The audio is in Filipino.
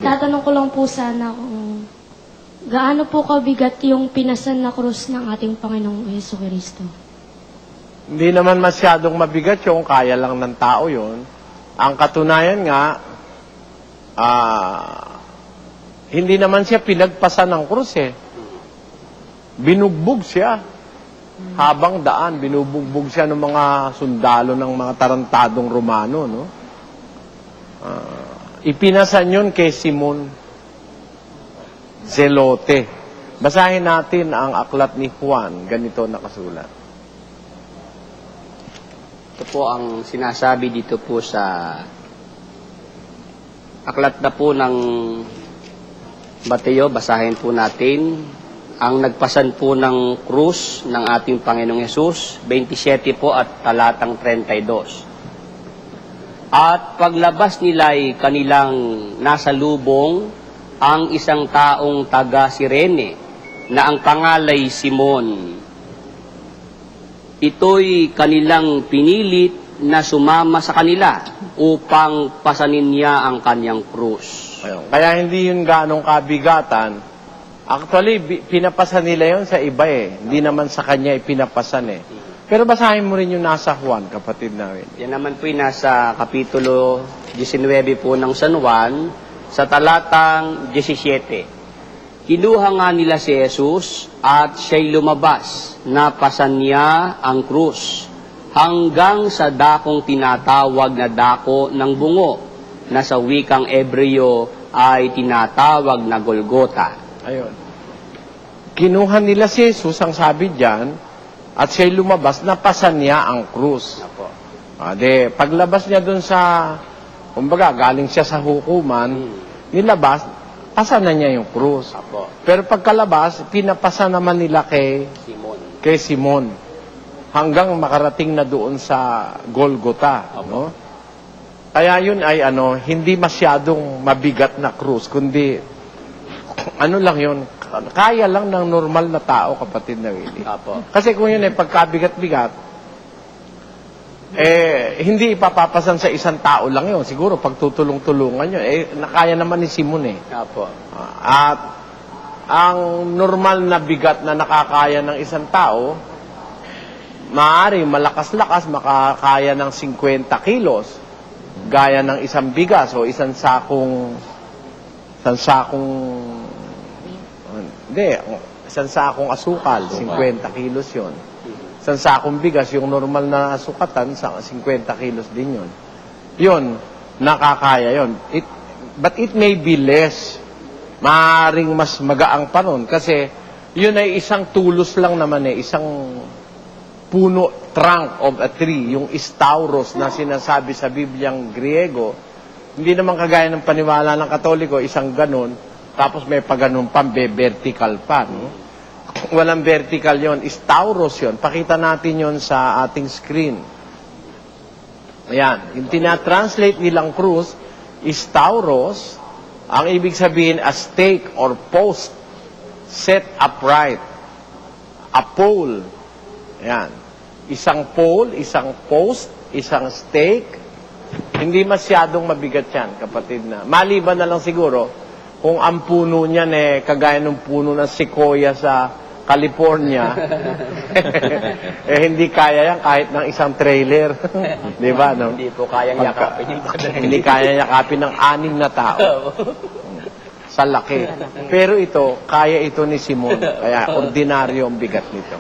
Tatanong ko lang po sana kung gaano po kabigat yung pinasan na krus ng ating Panginoong Jesucristo. Hindi naman masyadong mabigat yung kaya lang ng tao yon. Ang katunayan nga, hindi naman siya pinagpasan ng krus eh. Binugbog siya. Habang daan, binubugbog siya ng mga sundalo ng mga tarantadong Romano, no? Ipinasan yun kay Simon Zelote. Basahin natin ang aklat ni Juan. Ganito nakasulat. Ito po ang sinasabi dito po sa aklat na po ng Mateo. Basahin po natin. Ang nagpasan po ng krus ng ating Panginoong Hesus, 27 po at talatang 32. At paglabas nila'y kanilang nasa lubong ang isang taong taga Sirene na ang pangalay Simon. Ito'y kanilang pinilit na sumama sa kanila upang pasanin niya ang kanyang krus. Ayun. Kaya hindi yun ganong kabigatan. Actually, pinapasan nila yun sa iba eh. Hindi naman sa kanya ipinapasan eh. Pero basahin mo rin yung nasa Juan, kapatid namin. Yan naman po yung nasa Kapitulo 19 po ng San Juan, sa talatang 17. Kinuha nga nila si Jesus at siya'y lumabas, napasan niya ang krus, hanggang sa dakong tinatawag na dako ng bungo, na sa wikang Ebreo ay tinatawag na Golgota. Ayun. Kinuha nila si Jesus, ang sabi diyan, at siya'y lumabas, napasan niya ang krus. Apo. Paglabas niya dun sa, kumbaga, galing siya sa hukuman, nilabas, pasan na niya yung krus. Apo. Pero pagkalabas, pinapasa naman nila kay Simon. Hanggang makarating na doon sa Golgota. No? Kaya yun ay hindi masyadong mabigat na krus, kundi lang yun, kaya lang ng normal na tao, kapatid na Willie. Apo. Kasi kung yun ay pagkabigat-bigat, hindi ipapapasan sa isang tao lang yun. Siguro pagtutulong-tulungan yun, nakaya naman ni Simon eh. Apo. At ang normal na bigat na nakakaya ng isang tao, maaari malakas-lakas makakaya ng 50 kilos, gaya ng isang bigas o isang sakong asukal, 50 kilos yun. Isang sakong bigas, yung normal na sukatan, 50 kilos din yun. Yun, nakakaya yun. But it may be less. Maaring mas magaang pa nun. Kasi, yun ay isang tulos lang naman isang puno, trunk of a tree, yung stauros na sinasabi sa Bibliang Griego. Hindi naman kagaya ng paniwala ng Katoliko, isang ganun, tapos may paganon pa, vertical pa. No? Walang vertical yon, stauros yon. Pakita natin yon sa ating screen. Ayan, yung tinatranslate nilang krus, stauros, ang ibig sabihin a stake or post set upright. A pole. Ayan. Isang pole, isang post, isang stake. Hindi masyadong mabigat yan, kapatid na. Maliban na lang siguro, kung ang puno niyan kagaya ng puno ng sequoia sa California, hindi kaya yan kahit ng isang trailer. Di ba? No? Hindi po kayang yakapin yung Hindi kaya yakapin ng 6 na tao. Sa laki. Pero ito, kaya ito ni Simon. Kaya ordinaryo ang bigat nito.